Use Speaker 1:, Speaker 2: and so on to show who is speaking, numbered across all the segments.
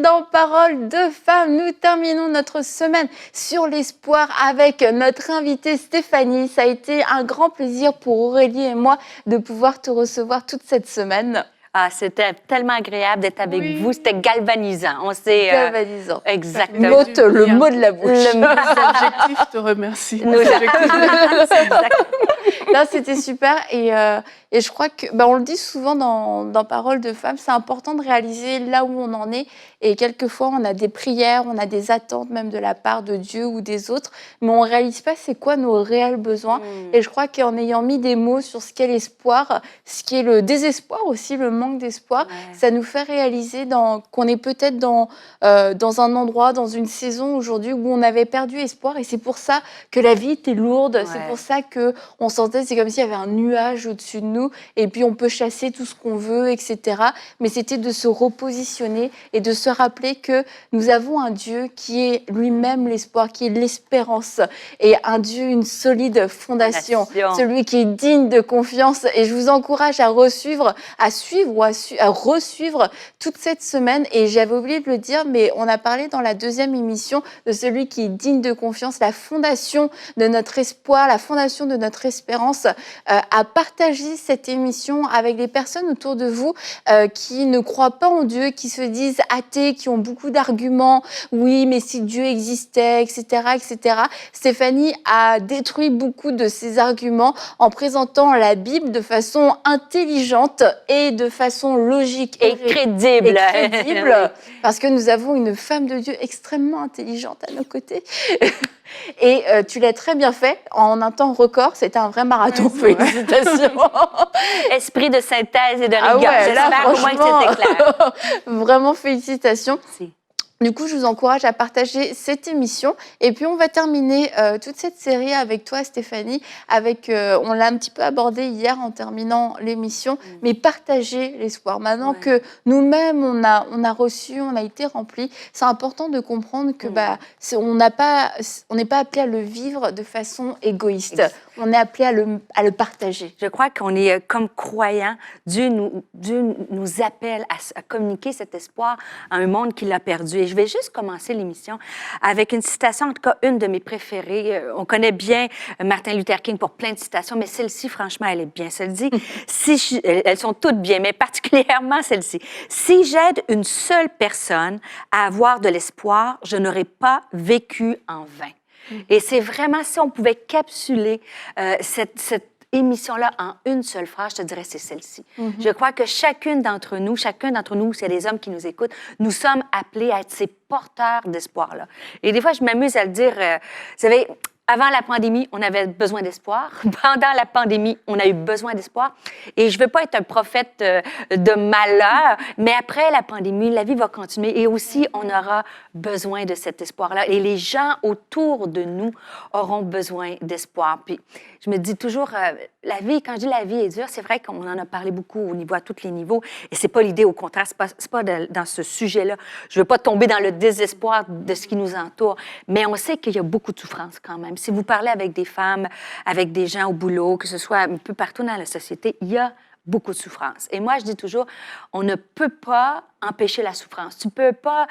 Speaker 1: dans Parole de femmes. Nous terminons notre semaine sur l'espoir avec notre invitée Stéphanie. Ça a été un grand plaisir pour Aurélie et moi de pouvoir te recevoir toute cette semaine.
Speaker 2: Ah, c'était tellement agréable d'être avec vous. C'était galvanisant. On s'est...
Speaker 1: Galvanisant.
Speaker 2: Exactement.
Speaker 1: Note le mot de la bouche.
Speaker 3: Nos objectifs te remercient.
Speaker 1: Là, c'était super. Et je crois que, on le dit souvent dans Parole de femmes, c'est important de réaliser là où on en est. Et quelquefois, on a des prières, on a des attentes même de la part de Dieu ou des autres, mais on ne réalise pas c'est quoi nos réels besoins. Et je crois qu'en ayant mis des mots sur ce qu'est l'espoir, ce qui est le désespoir aussi, le manque d'espoir, ça nous fait réaliser qu'on est peut-être dans un endroit, dans une saison aujourd'hui où on avait perdu espoir. Et c'est pour ça que la vie était lourde. C'est pour ça qu'on sentait, c'est comme s'il y avait un nuage au-dessus de nous. Et puis, on peut chasser tout ce qu'on veut, etc. Mais c'était de se repositionner et de se rappeler que nous avons un Dieu qui est lui-même l'espoir, qui est l'espérance. Et un Dieu, une solide fondation. Celui qui est digne de confiance. Et je vous encourage à suivre ou à resuivre toute cette semaine. Et j'avais oublié de le dire, mais on a parlé dans la deuxième émission de celui qui est digne de confiance, la fondation de notre espoir, la fondation de notre espérance, à partager cette émission avec les personnes autour de vous qui ne croient pas en Dieu, qui se disent athées, qui ont beaucoup d'arguments. Oui, mais si Dieu existait, etc., etc. Stéphanie a détruit beaucoup de ces arguments en présentant la Bible de façon intelligente et de façon logique
Speaker 2: et crédible.
Speaker 1: Parce que nous avons une femme de Dieu extrêmement intelligente à nos côtés. Et tu l'as très bien fait en un temps record. C'était un vrai marathon. Félicitations.
Speaker 2: Esprit de synthèse et de rigueur. J'espère au moins que c'était clair.
Speaker 1: Vraiment, félicitations.
Speaker 2: Merci.
Speaker 1: Du coup, je vous encourage à partager cette émission. Et puis, on va terminer toute cette série avec toi, Stéphanie. On l'a un petit peu abordé hier en terminant l'émission, mais partager l'espoir. Maintenant que nous-mêmes, on a reçu, on a été remplis, c'est important de comprendre que on n'est pas appelé à le vivre de façon égoïste. On est appelé à le partager.
Speaker 2: Je crois qu'on est comme croyants. Dieu nous appelle à communiquer cet espoir à un monde qui l'a perdu. Et je vais juste commencer l'émission avec une citation, en tout cas une de mes préférées. On connaît bien Martin Luther King pour plein de citations, mais celle-ci, franchement, elle est bien. Celle-ci, elles sont toutes bien, mais particulièrement celle-ci. Si j'aide une seule personne à avoir de l'espoir, je n'aurai pas vécu en vain. Et c'est vraiment, si on pouvait capsuler cette émission-là en une seule phrase, je te dirais c'est celle-ci. Je crois que chacun d'entre nous, c'est des hommes qui nous écoutent, nous sommes appelés à être ces porteurs d'espoir-là. Et des fois, je m'amuse à le dire, vous savez, avant la pandémie, on avait besoin d'espoir. Pendant la pandémie, on a eu besoin d'espoir. Et je ne veux pas être un prophète de malheur, mais après la pandémie, la vie va continuer et aussi, on aura besoin de cet espoir-là. Et les gens autour de nous auront besoin d'espoir. Puis, je me dis toujours, la vie, quand je dis la vie est dure, c'est vrai qu'on en a parlé beaucoup à tous les niveaux. Et ce n'est pas l'idée, au contraire, ce n'est pas dans ce sujet-là. Je ne veux pas tomber dans le désespoir de ce qui nous entoure. Mais on sait qu'il y a beaucoup de souffrance quand même. Si vous parlez avec des femmes, avec des gens au boulot, que ce soit un peu partout dans la société, il y a beaucoup de souffrance. Et moi, je dis toujours, on ne peut pas empêcher la souffrance. Je peux pas,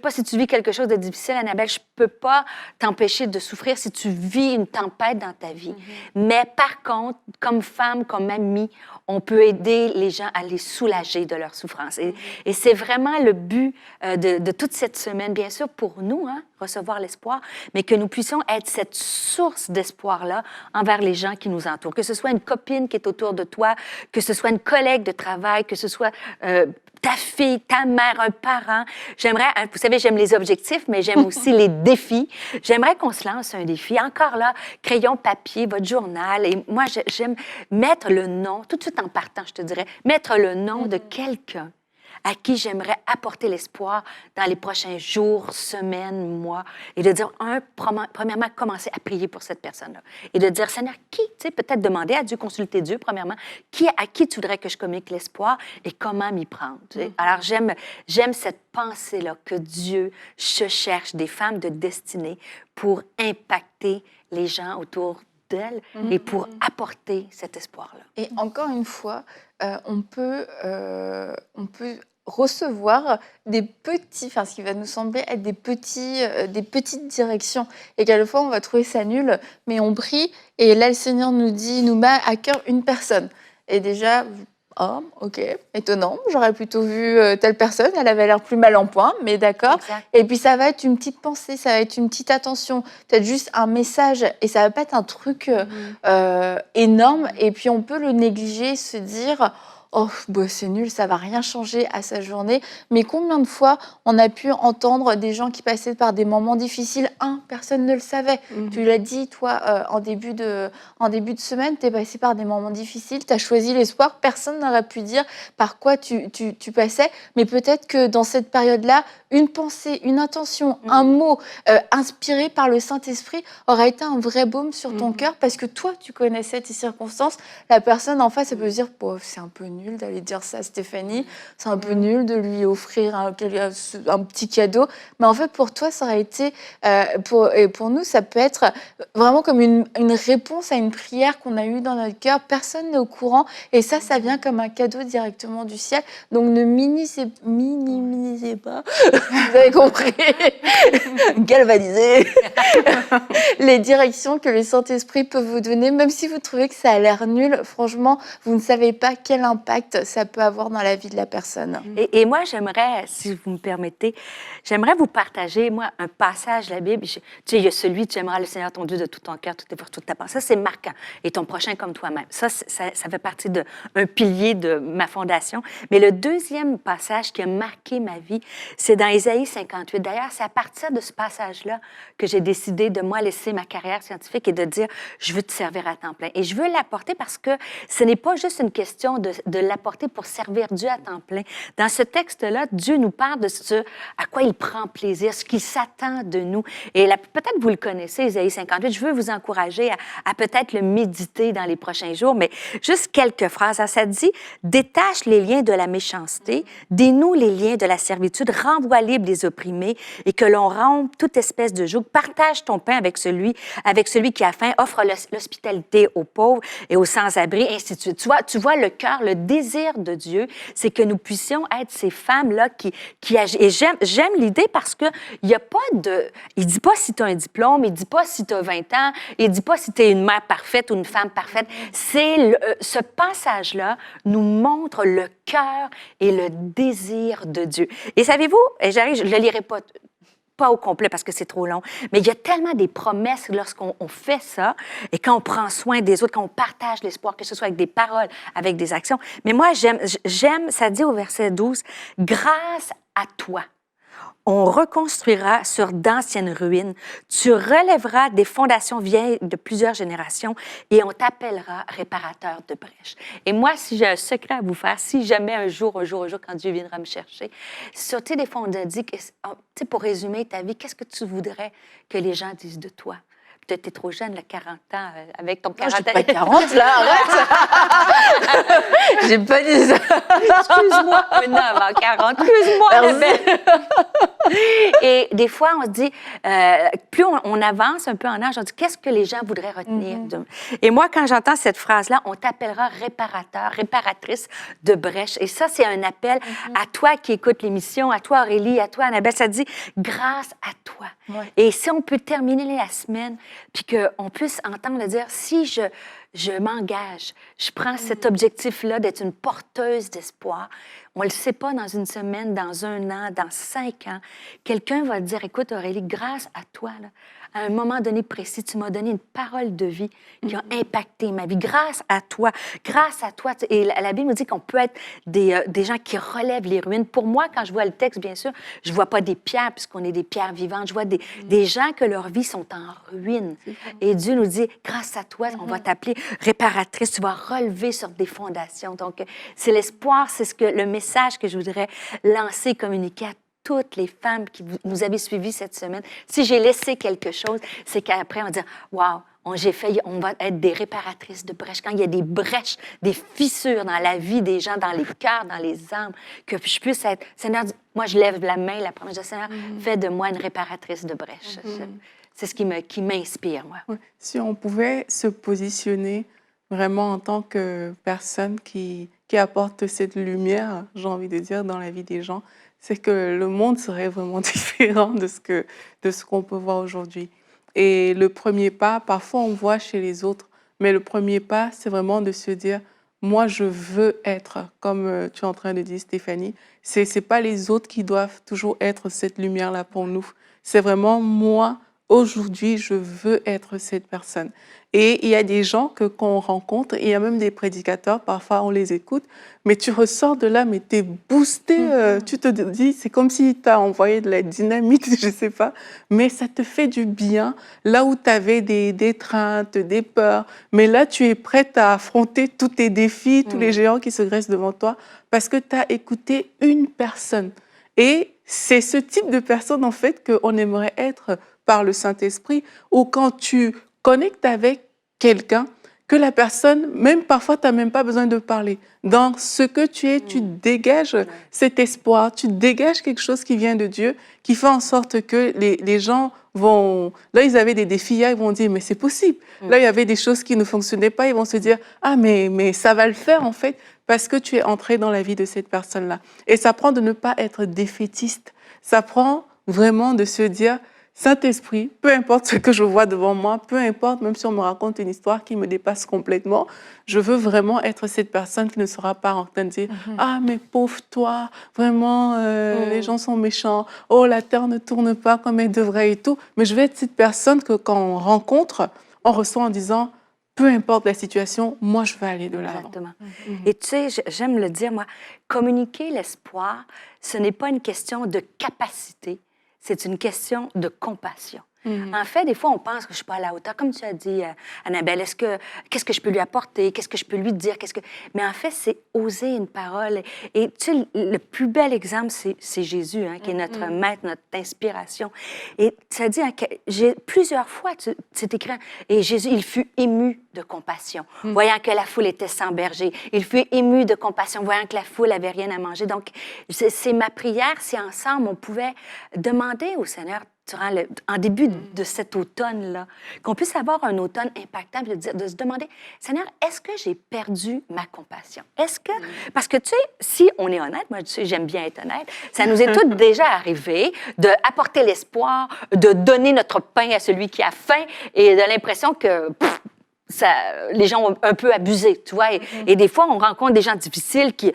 Speaker 2: si tu vis quelque chose de difficile, Annabelle, je peux pas t'empêcher de souffrir si tu vis une tempête dans ta vie. Mais par contre, comme femme, comme amie, on peut aider les gens à les soulager de leur souffrance. Et c'est vraiment le but de toute cette semaine, bien sûr, pour nous, recevoir l'espoir, mais que nous puissions être cette source d'espoir-là envers les gens qui nous entourent. Que ce soit une copine qui est autour de toi, que ce soit une collègue de travail, que ce soit ta fille, ta mère, un parent. J'aimerais, vous savez, j'aime les objectifs, mais j'aime aussi les défis. J'aimerais qu'on se lance un défi. Encore là, crayon, papier, votre journal. Et moi, j'aime mettre le nom, tout de suite en partant, je te dirais, mettre le nom de quelqu'un à qui j'aimerais apporter l'espoir dans les prochains jours, semaines, mois, et de dire, premièrement, commencer à prier pour cette personne-là. Et de dire, Seigneur, qui, tu sais, peut-être demander à Dieu, consulter Dieu, premièrement, à qui tu voudrais que je communique l'espoir et comment m'y prendre. Tu sais? Alors, j'aime cette pensée-là, que Dieu se cherche des femmes de destinée pour impacter les gens autour d'elle et pour apporter cet espoir-là.
Speaker 1: Et encore une fois, on peut recevoir des petits, enfin ce qui va nous sembler être des petites directions. Et quelquefois, on va trouver ça nul, mais on prie, et là, le Seigneur nous met à cœur une personne. Et déjà, oh, ok, étonnant, j'aurais plutôt vu telle personne, elle avait l'air plus mal en point, mais d'accord.
Speaker 2: Exact.
Speaker 1: Et puis ça va être une petite pensée, ça va être une petite attention, peut-être juste un message, et ça va pas être un truc énorme. Et puis on peut le négliger, se dire... Oh, bah, c'est nul, ça va rien changer à sa journée. Mais combien de fois on a pu entendre des gens qui passaient par des moments difficiles? Personne ne le savait. Tu l'as dit, toi, en début de semaine, tu es passé par des moments difficiles, tu as choisi l'espoir. Personne n'aurait pu dire par quoi tu passais. Mais peut-être que dans cette période-là, une pensée, une intention, un mot inspiré par le Saint-Esprit aurait été un vrai baume sur ton cœur, parce que toi, tu connaissais tes circonstances. La personne en face, elle peut se dire, oh, c'est un peu nul d'aller dire ça à Stéphanie, c'est un peu nul de lui offrir un petit cadeau. Mais en fait, pour toi, ça aurait été, et pour nous, ça peut être vraiment comme une réponse à une prière qu'on a eue dans notre cœur. Personne n'est au courant, et ça vient comme un cadeau directement du ciel. Donc ne minimisez pas, vous avez compris, galvaniser les directions que le Saint-Esprit peut vous donner, même si vous trouvez que ça a l'air nul. Franchement, vous ne savez pas quel impact ça peut avoir dans la vie de la personne.
Speaker 2: Et moi, j'aimerais, si vous me permettez, j'aimerais vous partager, moi, un passage de la Bible. Tu sais, il y a celui « Tu aimeras le Seigneur ton Dieu de tout ton cœur, toute tes forces, toute ta pensée ». Ça, c'est marquant. Et ton prochain comme toi-même. Ça fait partie d'un pilier de ma fondation. Mais le deuxième passage qui a marqué ma vie, c'est dans Ésaïe 58. D'ailleurs, c'est à partir de ce passage-là que j'ai décidé de, moi, laisser ma carrière scientifique et de dire « Je veux te servir à temps plein ». Et je veux l'apporter parce que ce n'est pas juste une question de l'apporter pour servir Dieu à temps plein. Dans ce texte-là, Dieu nous parle de ce à quoi il prend plaisir, ce qu'il s'attend de nous. Et peut-être vous le connaissez, Ésaïe 58. Je veux vous encourager à peut-être le méditer dans les prochains jours, mais juste quelques phrases. Ça dit « Détache les liens de la méchanceté, dénoue les liens de la servitude, renvoie libre les opprimés et que l'on rompe toute espèce de joug. Partage ton pain avec celui qui a faim, offre l'hospitalité aux pauvres et aux sans-abri, ainsi de suite. » Tu vois le cœur, le désir de Dieu, c'est que nous puissions être ces femmes-là qui agissent. Et j'aime l'idée parce qu'il n'y a pas de... Il ne dit pas si tu as un diplôme, il ne dit pas si tu as 20 ans, il ne dit pas si tu es une mère parfaite ou une femme parfaite. Ce passage-là nous montre le cœur et le désir de Dieu. Et savez-vous, je ne le lirai pas au complet parce que c'est trop long, mais il y a tellement des promesses lorsqu'on fait ça et quand on prend soin des autres, quand on partage l'espoir, que ce soit avec des paroles, avec des actions. Mais moi, j'aime, ça dit au verset 12, « Grâce à toi, on reconstruira sur d'anciennes ruines. Tu relèveras des fondations vieilles de plusieurs générations et on t'appellera réparateur de brèches. » Et moi, si j'ai un secret à vous faire, si jamais un jour, quand Dieu viendra me chercher, des fois, on a dit, pour résumer ta vie, qu'est-ce que tu voudrais que les gens disent de toi? Peut-être que tu es trop jeune, là, 40 ans, avec ton 40 ans.
Speaker 1: Je pas 40, là, arrête! J'ai pas dit ça.
Speaker 2: Excuse-moi, non, avant 40, excuse-moi, la belle. Et des fois, on se dit, plus on avance un peu en âge, on dit, qu'est-ce que les gens voudraient retenir? Et moi, quand j'entends cette phrase-là, on t'appellera réparateur, réparatrice de brèches. Et ça, c'est un appel à toi qui écoutes l'émission, à toi, Aurélie, à toi, Annabelle. Ça dit, grâce à toi. Ouais. Et si on peut terminer la semaine, puis qu'on puisse entendre le dire, si je m'engage, je prends cet objectif-là d'être une porteuse d'espoir. On ne le sait pas dans une semaine, dans un an, dans 5 ans. Quelqu'un va te dire, écoute Aurélie, grâce à toi, là, à un moment donné précis, tu m'as donné une parole de vie qui a impacté ma vie. Grâce à toi. Et la Bible nous dit qu'on peut être des gens qui relèvent les ruines. Pour moi, quand je vois le texte, bien sûr, je ne vois pas des pierres puisqu'on est des pierres vivantes. Je vois des gens que leur vie sont en ruine. Et Dieu nous dit, grâce à toi, on va t'appeler réparatrice. Tu vas relever sur des fondations. Donc, c'est l'espoir, c'est le message que je voudrais lancer, communiquer à toutes les femmes qui nous avaient suivies cette semaine. Si j'ai laissé quelque chose, c'est qu'après, on va dire, wow, on va être des réparatrices de brèches. Quand il y a des brèches, des fissures dans la vie des gens, dans les cœurs, dans les âmes, que je puisse être... Seigneur, moi, je lève la main, la promesse de Seigneur, fais de moi une réparatrice de brèches. C'est ce qui m'inspire, moi.
Speaker 3: Si on pouvait se positionner vraiment en tant que personne qui apporte cette lumière, j'ai envie de dire, dans la vie des gens, c'est que le monde serait vraiment différent de ce qu'on peut voir aujourd'hui. Et le premier pas, parfois on voit chez les autres, mais le premier pas, c'est vraiment de se dire, moi je veux être, comme tu es en train de dire Stéphanie, c'est pas les autres qui doivent toujours être cette lumière-là pour nous. C'est vraiment moi, aujourd'hui, je veux être cette personne. Et il y a des gens qu'on rencontre, il y a même des prédicateurs, parfois on les écoute, mais tu ressors de là, mais tu es boosté, tu te dis, c'est comme si tu as envoyé de la dynamite, je ne sais pas, mais ça te fait du bien, là où tu avais des craintes, des peurs, mais là tu es prête à affronter tous tes défis, tous les géants qui se dressent devant toi, parce que tu as écouté une personne. Et c'est ce type de personne, en fait, qu'on aimerait être par le Saint-Esprit, ou quand tu connectes avec quelqu'un, que la personne, même parfois, tu n'as même pas besoin de parler. Dans ce que tu es, tu dégages cet espoir, tu dégages quelque chose qui vient de Dieu, qui fait en sorte que les gens vont... Là, ils avaient des défis, ils vont dire, mais c'est possible. Là, il y avait des choses qui ne fonctionnaient pas, ils vont se dire, ah, mais ça va le faire, en fait, parce que tu es entré dans la vie de cette personne-là. Et ça prend de ne pas être défaitiste. Ça prend vraiment de se dire, Saint-Esprit, peu importe ce que je vois devant moi, peu importe, même si on me raconte une histoire qui me dépasse complètement, je veux vraiment être cette personne qui ne sera pas en train de dire « Ah, mais pauvre toi, vraiment, les gens sont méchants. Oh, la terre ne tourne pas comme elle devrait et tout. » Mais je veux être cette personne que quand on rencontre, on reçoit en disant « Peu importe la situation, moi, je veux aller de l'avant. »
Speaker 2: Exactement. Et tu sais, j'aime le dire, moi, communiquer l'espoir, ce n'est pas une question de capacité, c'est une question de compassion. En fait, des fois, on pense que je ne suis pas à la hauteur. Comme tu as dit, Annabelle, qu'est-ce que je peux lui apporter? Qu'est-ce que je peux lui dire? Mais en fait, c'est oser une parole. Et tu sais, le plus bel exemple, c'est Jésus, hein, qui est notre maître, notre inspiration. Et ça dit, hein, plusieurs fois, c'est écrit, et Jésus, il fut ému de compassion, voyant que la foule était sans berger. Il fut ému de compassion, voyant que la foule n'avait rien à manger. Donc, c'est ma prière, si ensemble, on pouvait demander au Seigneur, en début de cet automne-là, qu'on puisse avoir un automne impactant, de se demander, Seigneur, est-ce que j'ai perdu ma compassion? Est-ce que... Parce que, tu sais, si on est honnête, moi, tu sais, j'aime bien être honnête, ça nous est tout déjà arrivé d'apporter l'espoir, de donner notre pain à celui qui a faim et de l'impression que... les gens ont un peu abusé, tu vois. Et des fois, on rencontre des gens difficiles qui,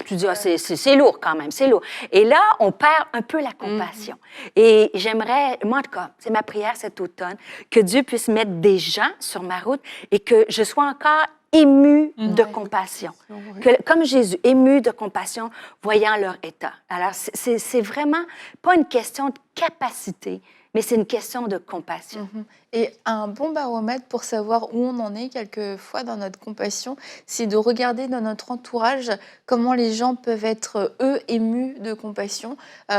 Speaker 2: tu dis, ah, c'est lourd quand même, c'est lourd. Et là, on perd un peu la compassion. Et j'aimerais, moi en tout cas, c'est ma prière cet automne, que Dieu puisse mettre des gens sur ma route et que je sois encore émue de compassion. Comme Jésus, émue de compassion, voyant leur état. Alors, c'est vraiment pas une question de capacité, mais c'est une question de compassion.
Speaker 1: Et un bon baromètre pour savoir où on en est quelquefois dans notre compassion, c'est de regarder dans notre entourage comment les gens peuvent être, eux, émus de compassion.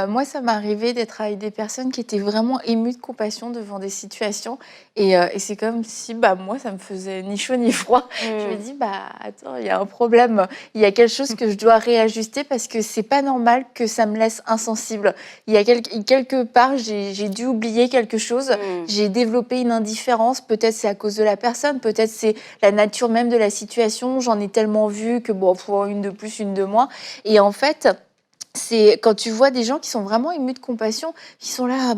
Speaker 1: Moi, ça m'est arrivé d'être avec des personnes qui étaient vraiment émues de compassion devant des situations. Et c'est comme si moi, ça me faisait ni chaud ni froid. Je me dis, attends, il y a un problème. Il y a quelque chose que je dois réajuster parce que c'est pas normal que ça me laisse insensible. Il y a quelque part, j'ai dû oublier quelque chose. J'ai développé une indifférence, peut-être c'est à cause de la personne, peut-être c'est la nature même de la situation, j'en ai tellement vu que pour une de plus, une de moins. Et en fait, c'est quand tu vois des gens qui sont vraiment émus de compassion, qui sont là,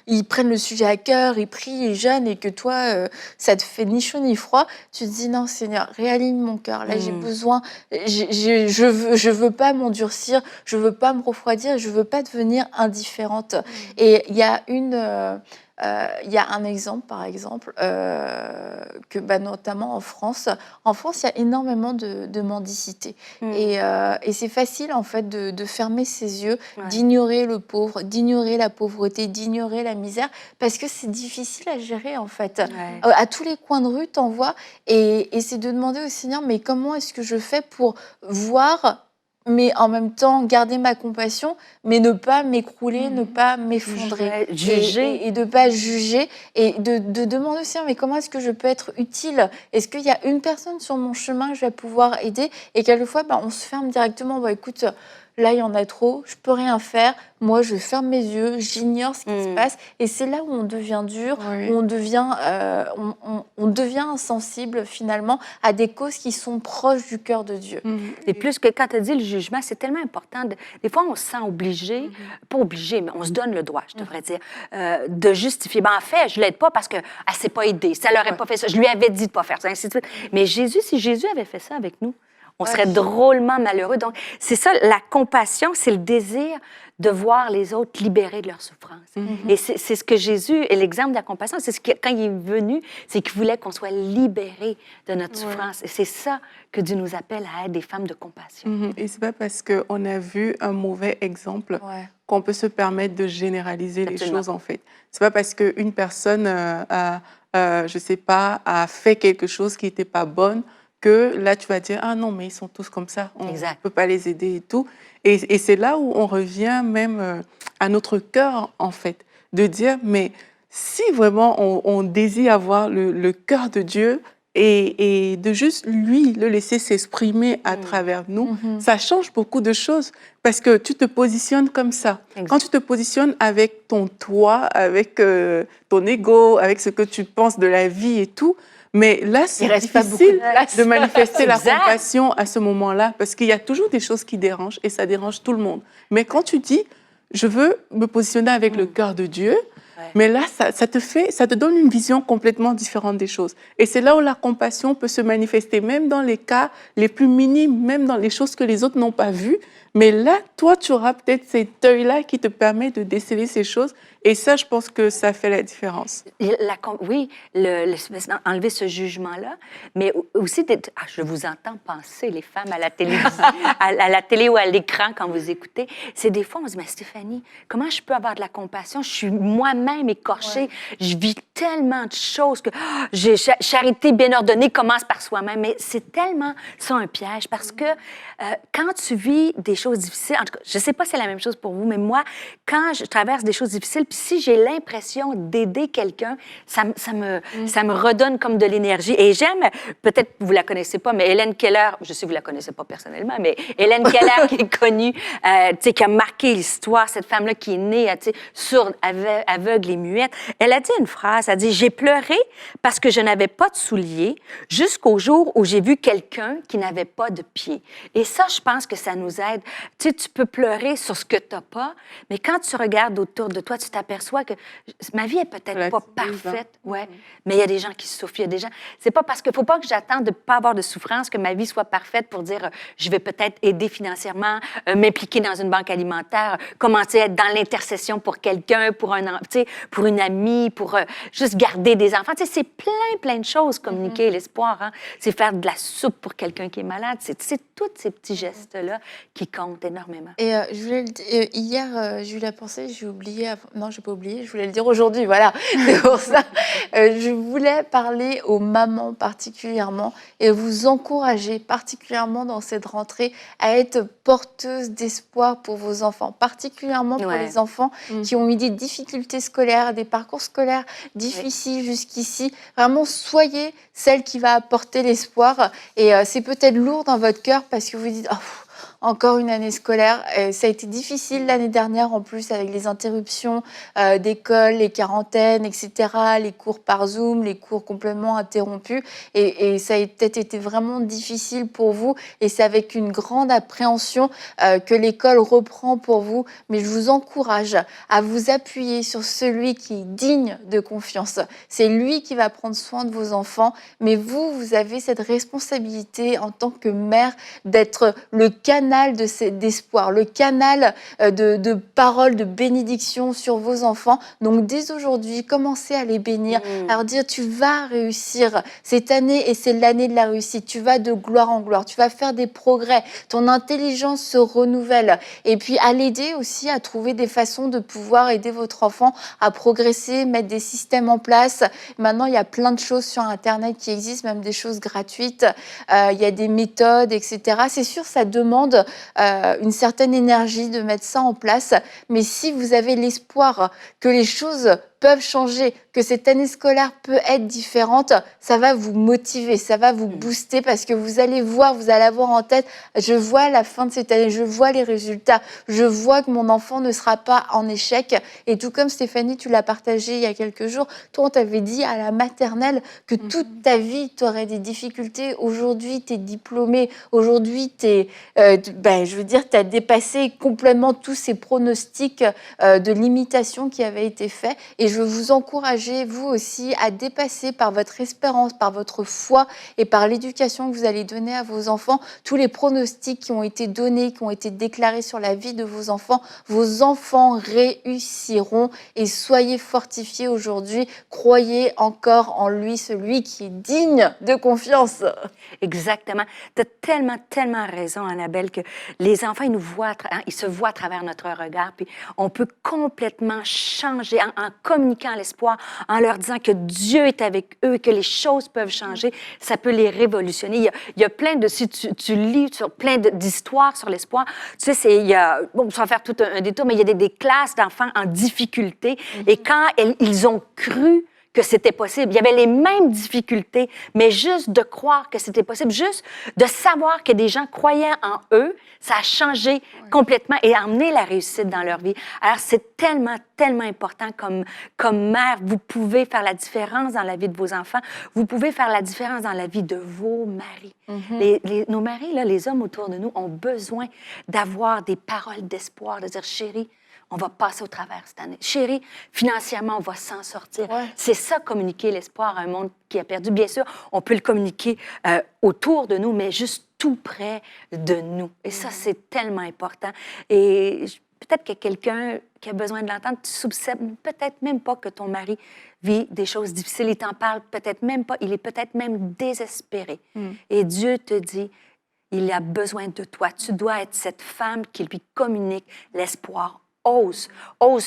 Speaker 1: ils prennent le sujet à cœur, ils prient, ils jeûnent, et que toi, ça te fait ni chaud ni froid, tu te dis non Seigneur, réaligne mon cœur, là j'ai besoin, je veux pas m'endurcir, je veux pas me refroidir, je veux pas devenir indifférente. Et il y a il y a un exemple, par exemple, que notamment en France. En France, il y a énormément de mendicité. Et c'est facile, en fait, de fermer ses yeux, d'ignorer le pauvre, d'ignorer la pauvreté, d'ignorer la misère, parce que c'est difficile à gérer, en fait. À tous les coins de rue, t'en vois. Et c'est de demander au Seigneur, mais comment est-ce que je fais pour voir, mais en même temps garder ma compassion, mais ne pas m'écrouler, ne pas m'effondrer,
Speaker 2: juger
Speaker 1: et de pas juger, et de demander aussi, mais comment est-ce que je peux être utile? Est-ce qu'il y a une personne sur mon chemin que je vais pouvoir aider? Et quelquefois, on se ferme directement. Écoute, là, il y en a trop, je peux rien faire. Moi, je ferme mes yeux, j'ignore ce qui se passe. Et c'est là où on devient dur, où on devient insensible, finalement, à des causes qui sont proches du cœur de Dieu.
Speaker 2: Et plus que quand tu as dit le jugement, c'est tellement important. Des fois, on se sent obligé, pas obligé, mais on se donne le droit, je devrais dire, de justifier. En fait, je ne l'aide pas parce qu'elle ne s'est pas aidée, ça ne l'aurait pas fait ça, je lui avais dit de ne pas faire ça, ainsi de suite. Mais Jésus, si Jésus avait fait ça avec nous, on serait drôlement malheureux. Donc, c'est ça, la compassion, c'est le désir de voir les autres libérés de leur souffrance. Et c'est ce que Jésus, et l'exemple de la compassion, c'est ce que, quand il est venu, c'est qu'il voulait qu'on soit libérés de notre souffrance. Et c'est ça que Dieu nous appelle à être des femmes de compassion.
Speaker 3: Et c'est pas parce qu'on a vu un mauvais exemple qu'on peut se permettre de généraliser les choses, en fait. C'est pas parce qu'une personne je sais pas, a fait quelque chose qui n'était pas bonne que là, tu vas dire « Ah non, mais ils sont tous comme ça, on ne peut pas les aider et tout ». Et c'est là où on revient même à notre cœur, en fait, de dire « Mais si vraiment on désire avoir le cœur de Dieu et de juste, lui, le laisser s'exprimer à travers nous, ça change beaucoup de choses parce que tu te positionnes comme ça. Quand tu te positionnes avec ton toi, avec ton ego, avec ce que tu penses de la vie et tout, mais là, c'est difficile de manifester la compassion à ce moment-là parce qu'il y a toujours des choses qui dérangent et ça dérange tout le monde. Mais quand tu dis, je veux me positionner avec le cœur de Dieu, mais là, ça te donne une vision complètement différente des choses. Et c'est là où la compassion peut se manifester, même dans les cas les plus minimes, même dans les choses que les autres n'ont pas vues. Mais là, toi, tu auras peut-être cet œil-là qui te permet de déceler ces choses. Et ça, je pense que ça fait la différence.
Speaker 2: Oui, enlever ce jugement-là, mais aussi, je vous entends penser, les femmes à la télévision, à la télé ou à l'écran quand vous écoutez, c'est des fois, on se dit, mais Stéphanie, comment je peux avoir de la compassion? Je suis moi-même écorchée, je vis tellement de choses que charité bien ordonnée commence par soi-même, mais c'est tellement ça un piège parce que quand tu vis des choses difficiles, en tout cas, je ne sais pas si c'est la même chose pour vous, mais moi, quand je traverse des choses difficiles, puis si j'ai l'impression d'aider quelqu'un, ça me redonne comme de l'énergie. Et j'aime, peut-être vous la connaissez pas, mais Hélène Keller, je sais que vous la connaissez pas personnellement, mais Hélène Keller qui est connue, qui a marqué l'histoire, cette femme-là qui est née, sourde, aveugle et muette, elle a dit une phrase, elle a dit « J'ai pleuré parce que je n'avais pas de souliers jusqu'au jour où j'ai vu quelqu'un qui n'avait pas de pieds. » Et ça, je pense que ça nous aide. Tu peux pleurer sur ce que tu n'as pas, mais quand tu regardes autour de toi, tu t'aperçois que ma vie est peut-être pas parfaite, mais il y a des gens qui souffrent, il y a des gens... C'est pas parce qu'il faut pas que j'attende de pas avoir de souffrance que ma vie soit parfaite pour dire je vais peut-être aider financièrement, m'impliquer dans une banque alimentaire, commencer à être dans l'intercession pour quelqu'un, pour une amie, pour juste garder des enfants. C'est plein de choses, communiquer l'espoir. Hein? C'est faire de la soupe pour quelqu'un qui est malade. C'est tous ces petits gestes-là qui comptent énormément.
Speaker 1: Et je voulais hier, j'ai eu la pensée, j'ai oublié... Non, je n'ai pas oublié, je voulais le dire aujourd'hui, voilà. C'est pour ça. Je voulais parler aux mamans particulièrement et vous encourager particulièrement dans cette rentrée à être porteuses d'espoir pour vos enfants, particulièrement pour les enfants qui ont eu des difficultés scolaires, des parcours scolaires difficiles jusqu'ici. Vraiment, soyez celle qui va apporter l'espoir. Et c'est peut-être lourd dans votre cœur parce que vous dites encore une année scolaire. Ça a été difficile l'année dernière en plus avec les interruptions d'école, les quarantaines, etc., les cours par Zoom, les cours complètement interrompus. Et ça a peut-être été vraiment difficile pour vous. Et c'est avec une grande appréhension que l'école reprend pour vous. Mais je vous encourage à vous appuyer sur celui qui est digne de confiance. C'est lui qui va prendre soin de vos enfants. Mais vous avez cette responsabilité en tant que mère d'être le canal d'espoir, le canal de paroles, de bénédiction sur vos enfants. Donc, dès aujourd'hui, commencez à les bénir, à leur dire, tu vas réussir cette année et c'est l'année de la réussite. Tu vas de gloire en gloire, tu vas faire des progrès, ton intelligence se renouvelle. Et puis, à l'aider aussi à trouver des façons de pouvoir aider votre enfant à progresser, mettre des systèmes en place. Maintenant, il y a plein de choses sur Internet qui existent, même des choses gratuites. Il y a des méthodes, etc. C'est sûr, ça demande une certaine énergie de mettre ça en place. Mais si vous avez l'espoir que les choses peuvent changer, que cette année scolaire peut être différente, ça va vous motiver, ça va vous booster parce que vous allez voir, vous allez avoir en tête, je vois la fin de cette année, je vois les résultats, je vois que mon enfant ne sera pas en échec. Et tout comme Stéphanie, tu l'as partagé il y a quelques jours, toi, on t'avait dit à la maternelle que toute ta vie, tu aurais des difficultés. Aujourd'hui, tu es diplômée, aujourd'hui, je veux dire, tu as dépassé complètement tous ces pronostics de limitation qui avaient été faits. Et je veux vous encourager, vous aussi, à dépasser par votre espérance, par votre foi et par l'éducation que vous allez donner à vos enfants, tous les pronostics qui ont été donnés, qui ont été déclarés sur la vie de vos enfants. Vos enfants réussiront et soyez fortifiés aujourd'hui. Croyez encore en lui, celui qui est digne de confiance.
Speaker 2: Exactement. Tu as tellement, tellement raison, Annabelle, que les enfants, ils nous voient, ils se voient à travers notre regard, puis on peut complètement changer en communiquant l'espoir, en leur disant que Dieu est avec eux, que les choses peuvent changer, ça peut les révolutionner. Il y a plein de, si tu lis sur plein d'histoires sur l'espoir, tu sais, il y a, bon, sans faire tout un détour, mais il y a des classes d'enfants en difficulté, et quand ils ont cru que c'était possible. Il y avait les mêmes difficultés, mais juste de croire que c'était possible, juste de savoir que des gens croyaient en eux, ça a changé complètement et a amené la réussite dans leur vie. Alors, c'est tellement, tellement important comme mère. Vous pouvez faire la différence dans la vie de vos enfants. Vous pouvez faire la différence dans la vie de vos maris. Nos maris, là, les hommes autour de nous, ont besoin d'avoir des paroles d'espoir, de dire, chérie, on va passer au travers cette année. Chérie, financièrement, on va s'en sortir. Ouais. C'est ça, communiquer l'espoir à un monde qui a perdu. Bien sûr, on peut le communiquer autour de nous, mais juste tout près de nous. Et ça, c'est tellement important. Et peut-être qu'il y a quelqu'un qui a besoin de l'entendre. Tu soupçonnes peut-être même pas que ton mari vit des choses difficiles. Il t'en parle peut-être même pas. Il est peut-être même désespéré. Et Dieu te dit, il a besoin de toi. Tu dois être cette femme qui lui communique l'espoir. Ose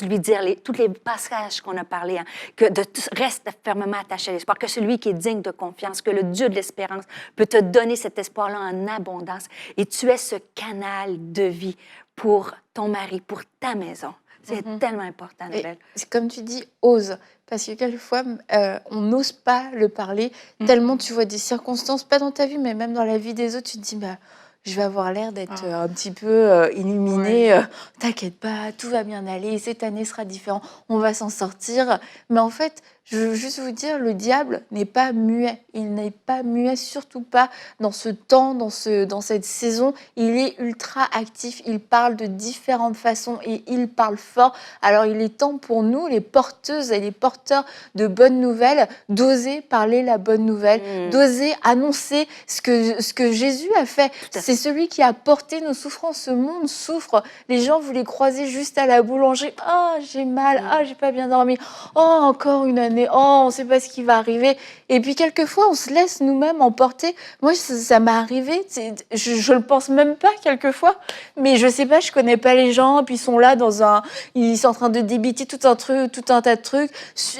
Speaker 2: lui dire tous les passages qu'on a parlé, que reste fermement attaché à l'espoir, que celui qui est digne de confiance, que le Dieu de l'espérance peut te donner cet espoir-là en abondance. Et tu es ce canal de vie pour ton mari, pour ta maison. C'est tellement important, Annabelle.
Speaker 1: C'est comme tu dis, ose. Parce que quelquefois, on n'ose pas le parler, tellement tu vois des circonstances, pas dans ta vie, mais même dans la vie des autres, tu te dis, je vais avoir l'air d'être un petit peu illuminée. Ouais. T'inquiète pas, tout va bien aller. Cette année sera différente. On va s'en sortir. Mais en fait, je veux juste vous dire, le diable n'est pas muet. Il n'est pas muet, surtout pas dans ce temps, dans cette saison. Il est ultra actif. Il parle de différentes façons et il parle fort. Alors, il est temps pour nous, les porteuses et les porteurs de bonnes nouvelles, d'oser parler la bonne nouvelle, d'oser annoncer ce que Jésus a fait. C'est celui qui a porté nos souffrances. Ce monde souffre. Les gens, vous les croisez juste à la boulangerie. « Oh, j'ai mal. Oh, j'ai pas bien dormi. Oh, encore une année. Oh, on sait pas ce qui va arriver. » Et puis, quelquefois, on se laisse nous-mêmes emporter. Moi, ça m'est arrivé. Je le pense même pas, quelquefois. Mais je sais pas, je connais pas les gens. Puis, ils sont là ils sont en train de débiter tout un tas de trucs.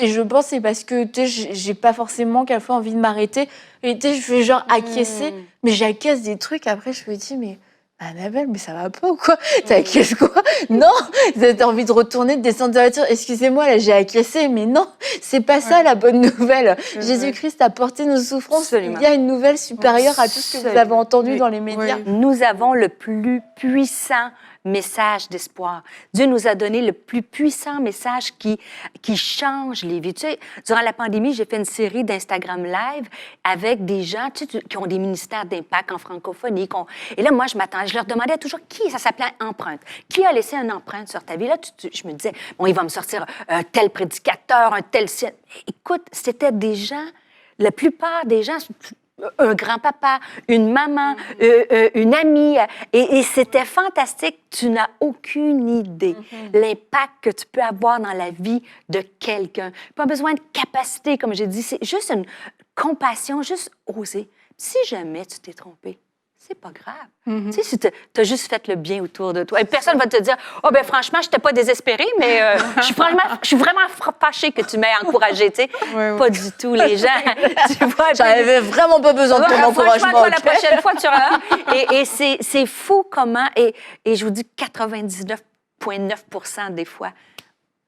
Speaker 1: Et je pense que c'est parce que, tu sais, j'ai pas forcément quelquefois envie de m'arrêter. Et tu sais, je fais genre acquiescer. Mais j'acquiesce des trucs. Après, je me dis, mais Annabelle, mais ça va pas ou quoi? T'acquiesces quoi? Non! T'as envie de retourner, de descendre de la voiture. Excusez-moi, là, j'ai acquiescé, mais non, c'est pas ça la bonne nouvelle. Jésus-Christ a porté nos souffrances. Absolument. Il y a une nouvelle supérieure à tout ce que vous avez entendu dans les médias.
Speaker 2: Nous avons le plus puissant message d'espoir. Dieu nous a donné le plus puissant message qui change les vies. Tu sais, durant la pandémie, j'ai fait une série d'Instagram Live avec des gens qui ont des ministères d'impact en francophonie. Et là, moi, je leur demandais toujours qui, ça s'appelait empreinte. Qui a laissé une empreinte sur ta vie? Là, je me disais, bon, il va me sortir un tel prédicateur, un tel... Écoute, c'était des gens, la plupart des gens... un grand-papa, une maman, une amie. Et c'était fantastique. Tu n'as aucune idée l'impact que tu peux avoir dans la vie de quelqu'un. Pas besoin de capacité, comme j'ai dit. C'est juste une compassion, juste oser. Si jamais tu t'es trompé, c'est pas grave. Tu sais, si tu as juste fait le bien autour de toi. Et personne va te dire, « Oh, ben franchement, je n'étais pas désespérée, mais je suis vraiment fâchée que tu m'aies encouragée. » Tu sais, pas du tout, les gens. Tu vois,
Speaker 1: j'avais vraiment pas besoin de ton encouragement.
Speaker 2: Franchement, toi, la prochaine fois, tu auras. Et c'est fou comment, et je vous dis 99,9% des fois,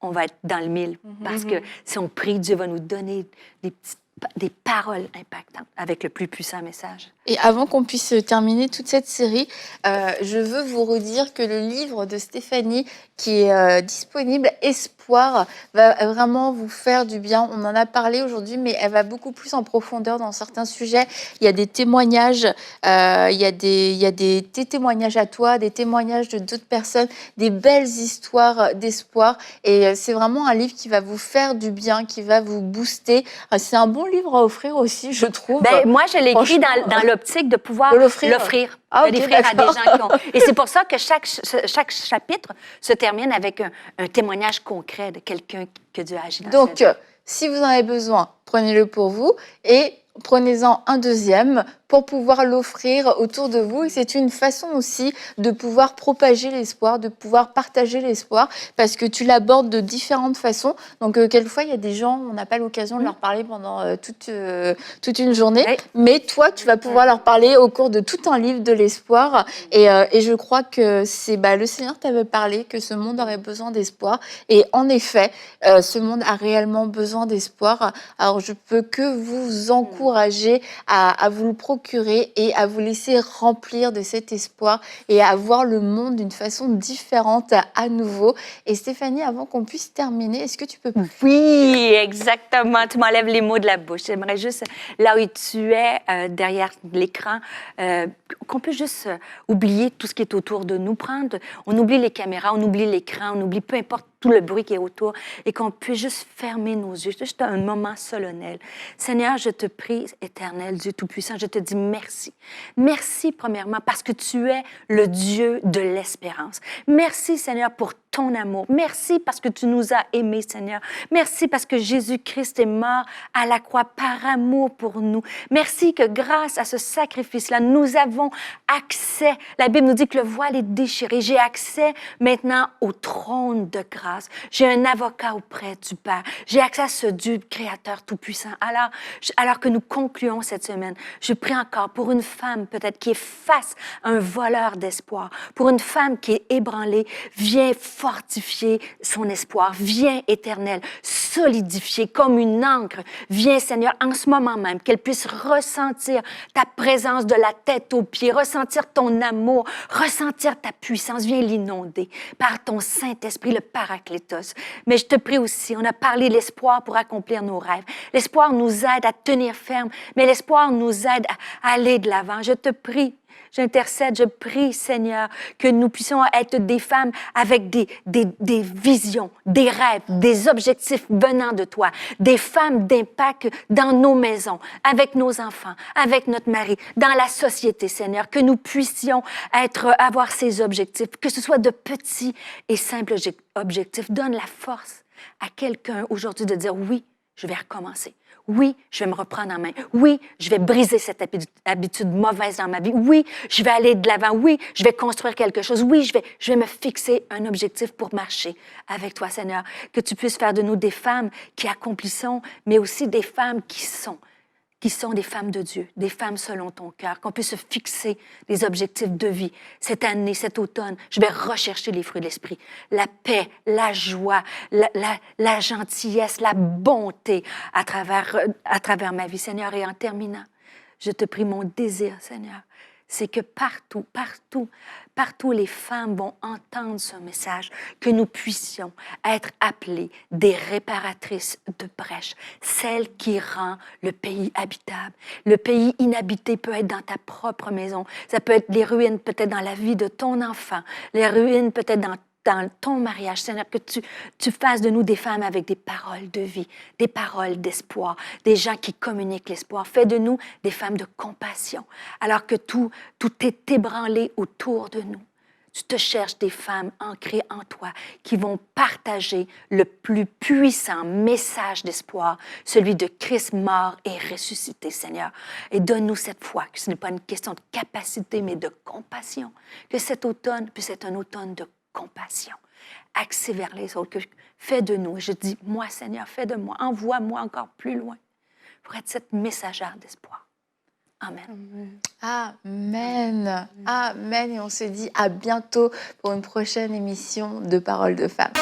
Speaker 2: on va être dans le mille. Parce que si on prie, Dieu va nous donner des paroles impactantes avec le plus puissant message.
Speaker 1: Et avant qu'on puisse terminer toute cette série, je veux vous redire que le livre de Stéphanie qui est disponible, Espoir, va vraiment vous faire du bien. On en a parlé aujourd'hui, mais elle va beaucoup plus en profondeur dans certains sujets. Il y a des témoignages, il y a tes témoignages à toi, des témoignages de d'autres personnes, des belles histoires d'espoir. Et c'est vraiment un livre qui va vous faire du bien, qui va vous booster. C'est un bon livre à offrir aussi, je trouve.
Speaker 2: Ben, moi, je l'ai écrit dans l'optique de pouvoir l'offrir.
Speaker 1: Ah,
Speaker 2: de l'offrir à des gens qui ont. Et c'est pour ça que chaque chapitre se termine avec un témoignage concret de quelqu'un que Dieu a agi dans
Speaker 1: Donc,
Speaker 2: sa vie.
Speaker 1: si vous en avez besoin, prenez-le pour vous et prenez-en un deuxième pour pouvoir l'offrir autour de vous. Et c'est une façon aussi de pouvoir propager l'espoir, de pouvoir partager l'espoir, parce que tu l'abordes de différentes façons. Donc, quelquefois, il y a des gens, on n'a pas l'occasion de leur parler pendant toute une journée,
Speaker 2: Oui.
Speaker 1: mais toi, tu vas pouvoir leur parler au cours de tout un livre de l'espoir. Et je crois que c'est le Seigneur t'avait parlé que ce monde aurait besoin d'espoir. Et en effet, ce monde a réellement besoin d'espoir. Alors, je peux que vous encourager à vous le procurer et à vous laisser remplir de cet espoir et à voir le monde d'une façon différente à nouveau. Et Stéphanie, avant qu'on puisse terminer, est-ce que tu peux...
Speaker 2: Oui, exactement. Tu m'enlèves les mots de la bouche. J'aimerais juste, là où tu es, derrière l'écran, qu'on puisse juste oublier tout ce qui est autour de nous. On oublie les caméras, on oublie l'écran, on oublie peu importe tout le bruit qui est autour et qu'on puisse juste fermer nos yeux, juste un moment solennel. Seigneur, je te prie, éternel Dieu Tout-Puissant, je te dis merci. Merci, premièrement, parce que tu es le Dieu de l'espérance. Merci, Seigneur, pour ton amour. Merci parce que tu nous as aimés, Seigneur. Merci parce que Jésus-Christ est mort à la croix par amour pour nous. Merci que grâce à ce sacrifice-là, nous avons accès. La Bible nous dit que le voile est déchiré. J'ai accès maintenant au trône de grâce. J'ai un avocat auprès du Père. J'ai accès à ce Dieu créateur tout-puissant. Alors que nous concluons cette semaine, je prie encore pour une femme peut-être qui est face à un voleur d'espoir, pour une femme qui est ébranlée. Viens fortifier son espoir. Viens, Éternel, solidifier comme une encre. Viens, Seigneur, en ce moment même, qu'elle puisse ressentir ta présence de la tête aux pieds, ressentir ton amour, ressentir ta puissance. Viens l'inonder par ton Saint-Esprit, le Paraclétos. Mais je te prie aussi, on a parlé de l'espoir pour accomplir nos rêves. L'espoir nous aide à tenir ferme, mais l'espoir nous aide à aller de l'avant. Je te prie, j'intercède, je prie, Seigneur, que nous puissions être des femmes avec des visions, des rêves, des objectifs venant de toi, des femmes d'impact dans nos maisons, avec nos enfants, avec notre mari, dans la société, Seigneur, que nous puissions avoir ces objectifs, que ce soit de petits et simples objectifs. Donne la force à quelqu'un aujourd'hui de dire oui, je vais recommencer. Oui, je vais me reprendre en main. Oui, je vais briser cette habitude mauvaise dans ma vie. Oui, je vais aller de l'avant. Oui, je vais construire quelque chose. Oui, je vais me fixer un objectif pour marcher avec toi, Seigneur. Que tu puisses faire de nous des femmes qui accomplissons, mais aussi des femmes qui sont des femmes de Dieu, des femmes selon ton cœur, qu'on puisse se fixer des objectifs de vie. Cette année, cet automne, je vais rechercher les fruits de l'esprit, la paix, la joie, la gentillesse, la bonté à travers ma vie, Seigneur. Et en terminant, je te prie, mon désir, Seigneur, c'est que partout, les femmes vont entendre ce message, que nous puissions être appelées des réparatrices de brèches, celles qui rendent le pays habitable. Le pays inhabité peut être dans ta propre maison. Ça peut être les ruines peut-être dans la vie de ton enfant, les ruines peut-être dans ton mariage, Seigneur, que tu fasses de nous des femmes avec des paroles de vie, des paroles d'espoir, des gens qui communiquent l'espoir. Fais de nous des femmes de compassion, alors que tout est ébranlé autour de nous. Tu te cherches des femmes ancrées en toi qui vont partager le plus puissant message d'espoir, celui de Christ mort et ressuscité, Seigneur. Et donne-nous cette foi, que ce n'est pas une question de capacité, mais de compassion. Que cet automne puisse être un automne de compassion, axé vers les autres. Fais de nous, je dis, moi Seigneur, fais de moi, envoie-moi encore plus loin pour être cette messagère d'espoir. Amen.
Speaker 1: Amen. Amen. Et on se dit à bientôt pour une prochaine émission de Paroles de femmes.